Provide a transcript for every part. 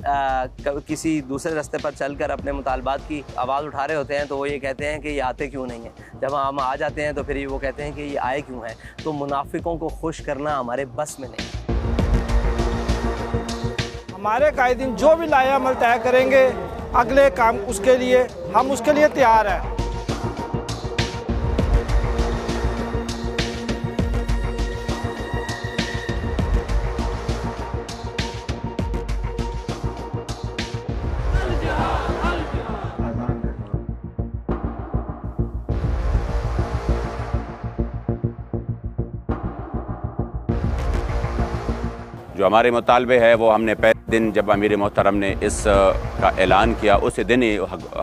किसी दूसरे रास्ते पर चलकर अपने मुतालबात की आवाज़ उठा रहे होते हैं तो वो ये कहते हैं कि ये आते क्यों नहीं हैं। जब हम आ जाते हैं तो फिर वो कहते हैं कि ये आए क्यों हैं। तो मुनाफिकों को खुश करना हमारे बस में नहीं। हमारे कायदीन जो भी लाया अमल तय करेंगे, अगले काम उसके लिए हम उसके लिए तैयार हैं। जो हमारे मुतालबे है वो हमने पहले दिन जब अमीर मोहतरम ने इस का ऐलान किया उसी दिन ही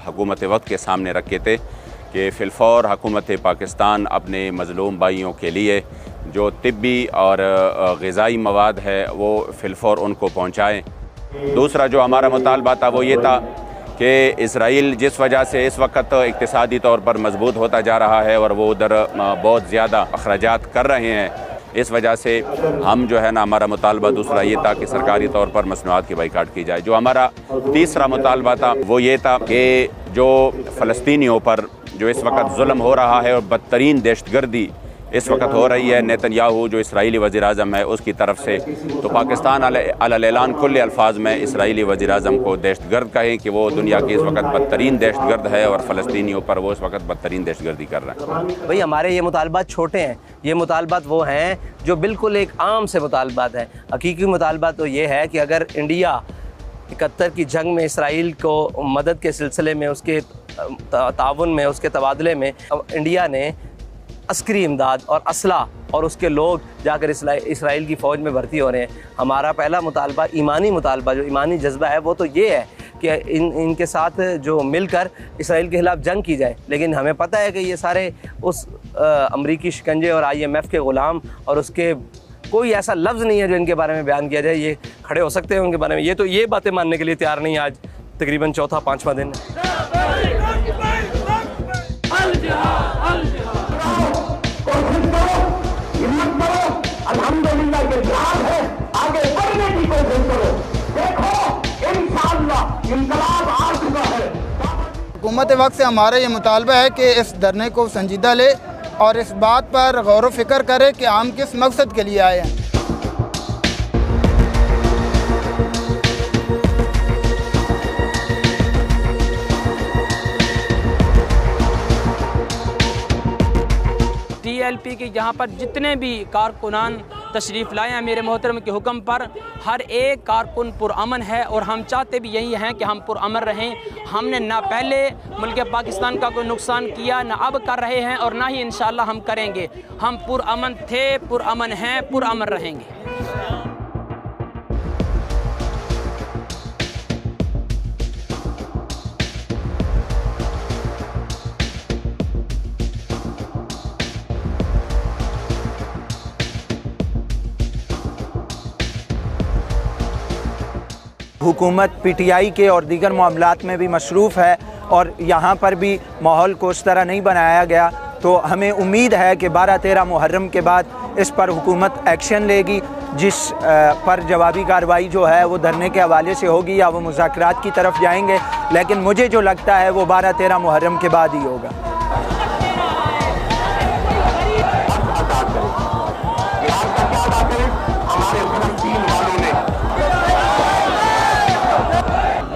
हुकूमत वक्त के सामने रखे थे कि फ़िलफ़ौर हुकूमत पाकिस्तान अपने मज़लूम भाइयों के लिए जो तिब्बी और ग़िज़ाई मवाद है वो फ़िलफ़ौर उनको पहुँचाएँ। दूसरा जो हमारा मुतालबा था वो ये था कि इसराइल जिस वजह से इस वक्त इक़्तिसादी तौर पर मजबूत होता जा रहा है और वो उधर बहुत ज़्यादा अखराजात कर रहे हैं, इस वजह से हम जो है ना हमारा मुतालबा दूसरा ये था कि सरकारी तौर पर मसनूआत की बाइकाट की जाए। जो हमारा तीसरा मुतालबा था वो ये था कि जो फ़लस्तीनियों पर जो इस वक्त जुल्म हो रहा है और बदतरीन दहशतगर्दी इस वक्त हो रही है नेतन्याहू जो इसराइली वज़ीर-ए-आज़म है उसकी तरफ से, तो पाकिस्तान अल-ऐलान कुल्ले अल्फाज में इसराइली वज़ीर-ए-आज़म को दहशतगर्द कहें कि वो दुनिया की इस वक्त बदतरीन दहशतगर्द है और फ़लस्तीनियों पर वो इस वक्त बदतरीन दहशतगर्दी कर रहे हैं। भाई हमारे ये मुतालबात छोटे हैं, ये मुतालबात वो हैं जो बिल्कुल एक आम से मुतालबात हैं। हकीकी मुतालबा तो ये है कि अगर इंडिया 71 की जंग में इसराइल को मदद के सिलसिले में, उसके ताउन में, उसके तबादले में इंडिया ने अस्करी इमदाद और असला और उसके लोग जाकर इसराइल की फ़ौज में भर्ती हो रहे हैं। हमारा पहला मुतालबा, ईमानी मुतालबा, जो ईमानी जज्बा है वो तो ये है कि इनके साथ जो मिलकर इसराइल के ख़िलाफ़ जंग की जाए। लेकिन हमें पता है कि ये सारे उस अमरीकी शिकंजे और IMF के ग़ुलाम, और उसके कोई ऐसा लफ्ज़ नहीं है जो इनके बारे में बयान किया जाए। ये खड़े हो सकते हैं उनके बारे में, ये तो ये बातें मानने के लिए तैयार नहीं है। आज तकरीबन चौथा पाँचवा दिन अल्हम्दुलिल्लाह ये जिहाद है, आगे बढ़ने की कोशिश करो। देखो इंशाअल्लाह इंकलाब आ चुका है। हुकूमत वक्त से हमारा ये मुतालबा है कि इस धरने को संजीदा ले और इस बात पर गौर व फिक्र करे कि हम किस मकसद के लिए आए हैं। TLP के यहाँ पर जितने भी कारकुनान तशरीफ़ लाए हैं मेरे मोहतरम के हुक्म पर, हर एक कारकुन पुरअमन है और हम चाहते भी यही हैं कि हम पुरअमन रहें। हमने ना पहले मुल्क पाकिस्तान का कोई नुकसान किया, ना अब कर रहे हैं और ना ही इंशाअल्लाह हम करेंगे। हम पुरअमन थे, पुरअमन हैं, पुरअमन रहेंगे। हुकूमत PTI के और दीगर मामलात में भी मसरूफ़ है और यहाँ पर भी माहौल को उस तरह नहीं बनाया गया। तो हमें उम्मीद है कि 12-13 मुहर्रम के बाद इस पर हुकूमत एक्शन लेगी, जिस पर जवाबी कार्रवाई जो है वो धरने के हवाले से होगी या वो मुज़ाकरात की तरफ जाएंगे। लेकिन मुझे जो लगता है वो 12-13 मुहर्रम के बाद ही होगा।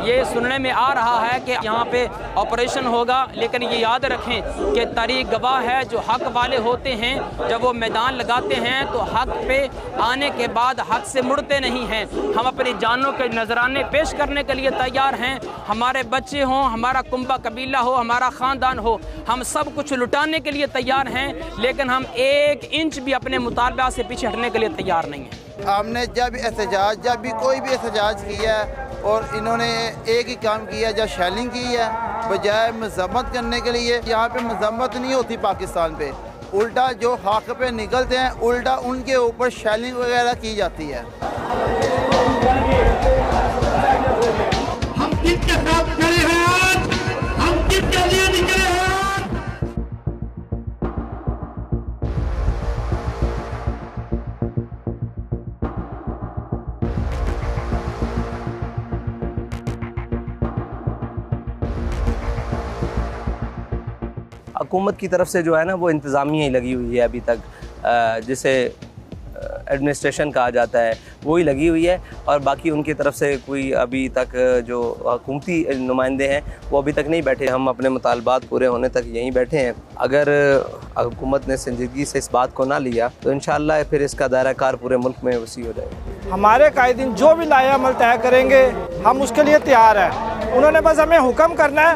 ये सुनने में आ रहा है कि यहाँ पे ऑपरेशन होगा, लेकिन ये याद रखें कि तारीख गवाह है जो हक वाले होते हैं जब वो मैदान लगाते हैं तो हक पे आने के बाद हक से मुड़ते नहीं हैं। हम अपनी जानों के नजराने पेश करने के लिए तैयार हैं। हमारे बच्चे हों, हमारा कुंबा कबीला हो, हमारा ख़ानदान हो, हम सब कुछ लुटाने के लिए तैयार हैं, लेकिन हम 1 इंच भी अपने मुतालबा से पीछे हटने के लिए तैयार नहीं हैं। हमने जब भी कोई भी एहतजाज किया है और इन्होंने एक ही काम किया, जब शेलिंग की है बजाय मजम्मत करने के लिए। यहाँ पे मजम्मत नहीं होती पाकिस्तान पे, उल्टा जो हक पे निकलते हैं उल्टा उनके ऊपर शेलिंग वगैरह की जाती है। हम किसके साथ खड़े हैं आज, हम किसके लिए निकले हैं? हुकूमत की तरफ से जो है ना वो इंतज़ामिया ही लगी हुई है अभी तक, जिसे एडमिनिस्ट्रेशन कहा जाता है वो ही लगी हुई है, और बाकी उनकी तरफ से कोई अभी तक जो हुकूमती नुमाइंदे हैं वो अभी तक नहीं बैठे। हम अपने मुतालबात पूरे होने तक यहीं बैठे हैं। अगर हुकूमत ने संजीदगी से इस बात को ना लिया तो इंशाअल्लाह फिर इसका दायरा कार पूरे मुल्क में वसी हो जाएगा। हमारे कायदीन जो भी लाया अमल तय करेंगे हम उसके लिए तैयार हैं। उन्होंने बस हमें हुक्म करना है,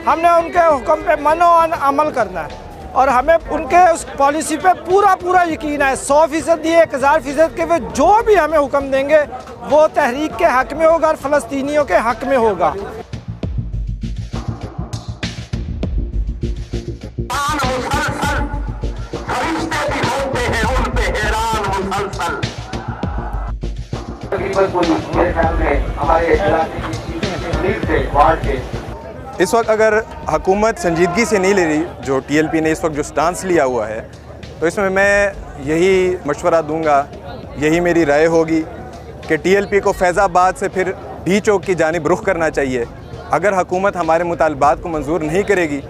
हमने उनके हुक्म पे मनो अमल करना है, और हमें उनके उस पॉलिसी पे पूरा यकीन है। 100% 1000% के वे जो भी हमें हुक्म देंगे वो तहरीक के हक़ में होगा और फ़लस्तीनियों के हक़ में होगा। इस वक्त अगर हुकूमत संजीदगी से नहीं ले रही, जो TLP ने इस वक्त जो स्टांस लिया हुआ है, तो इसमें मैं यही मशवरा दूंगा, यही मेरी राय होगी कि TLP को फैज़ाबाद से फिर डी चौक की जानिब रुख करना चाहिए। अगर हुकूमत हमारे मुतालबात को मंजूर नहीं करेगी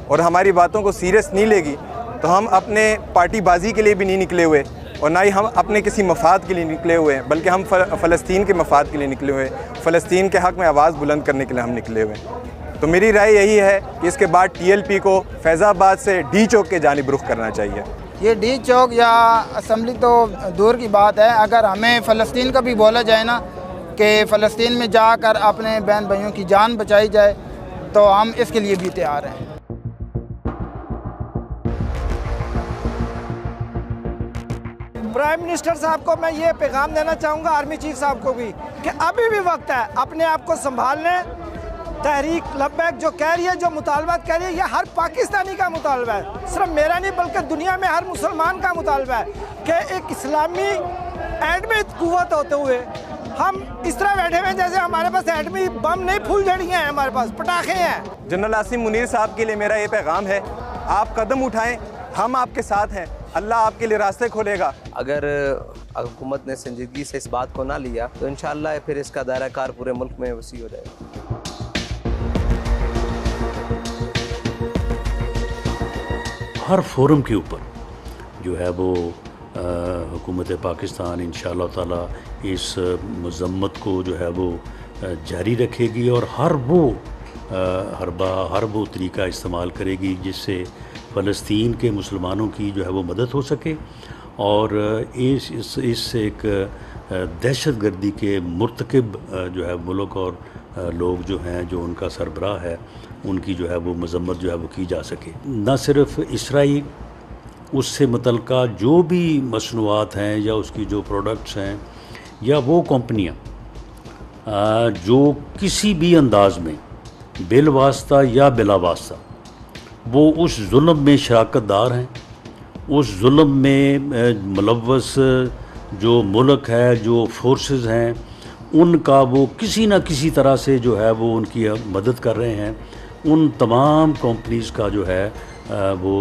और हमारी बातों को सीरियस नहीं लेगी तो हम अपने पार्टीबाजी के लिए भी नहीं निकले हुए और ना ही हम अपने किसी मफाद के लिए निकले हुए हैं, बल्कि हम फ़लस्तीन के मफाद के लिए निकले हुए हैं, फ़लस्तीन के हक़ में आवाज़ बुलंद करने के लिए हम निकले हुए हैं। तो मेरी राय यही है कि इसके बाद TLP को फैज़ाबाद से डी चौक के जानिब रुख करना चाहिए। ये डी चौक या असम्बली तो दूर की बात है, अगर हमें फ़लस्तीन का भी बोला जाए ना कि फ़लस्तीन में जाकर अपने बहन भाइयों की जान बचाई जाए तो हम इसके लिए भी तैयार हैं। प्राइम मिनिस्टर साहब को मैं ये पैगाम देना चाहूँगा, आर्मी चीफ साहब को भी, कि अभी भी वक्त है अपने आप को संभालने। तहरीक लब्बैक जो कह रही है, जो मुतालबात कह रही है, ये हर पाकिस्तानी का मुतालबा है, सिर्फ मेरा नहीं बल्कि दुनिया में हर मुसलमान का मुतालबा है कि एक इस्लामी एटमी कुव्वत होते हुए हम इस तरह बैठे हुए हैं जैसे हमारे पास एटमी बम नहीं, फुलझड़ियाँ हैं, हमारे पास पटाखे हैं। जनरल आसिम मुनीर साहब के लिए मेरा ये पैगाम है, आप कदम उठाएं, हम आपके साथ हैं, अल्लाह आपके लिए रास्ते खोलेगा। अगर हुकूमत ने संजीदगी से इस बात को ना लिया तो इंशाअल्लाह फिर इसका दायरा कार पूरे मुल्क में वसी हो जाएगा। हर फोरम के ऊपर जो है वो हुकूमत पाकिस्तान इंशाअल्लाह ताला इस मज़म्मत को जो है वो जारी रखेगी और हर वो तरीका इस्तेमाल करेगी जिससे फ़लस्तीन के मुसलमानों की जो है वो मदद हो सके और इस एक दहशत गर्दी के मुर्तकिब जो है मुल्क और लोग जो हैं, जो उनका सरबराह है, उनकी जो है वो मज़म्मत जो है वो की जा सके। न सिर्फ इसराइल, उससे मुतल्लिका जो भी मसनूआत हैं या उसकी जो प्रोडक्ट्स हैं या वो कंपनियां जो किसी भी अंदाज में बिलवास्ता या बिलावास्ता वो उस जुल्म में शराकतदार हैं, उस जुल्म में मुलव्वस जो मुल्क है, जो फोर्सेस हैं, उनका वो किसी न किसी तरह से जो है वो उनकी मदद कर रहे हैं, उन तमाम कंपनीज़ का जो है वो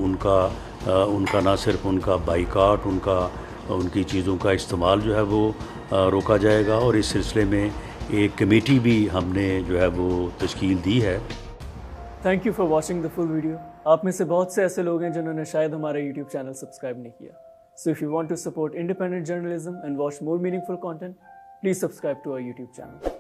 उनका ना सिर्फ उनका बाइकाट, उनकी चीज़ों का इस्तेमाल जो है वो रोका जाएगा और इस सिलसिले में एक कमेटी भी हमने जो है वो तश्कील दी है। Thank you for watching the full video. आप में से बहुत से ऐसे लोग हैं जिन्होंने शायद हमारा YouTube चैनल सब्सक्राइब नहीं किया। So if you want to support independent journalism and watch more meaningful content, please subscribe to our YouTube channel.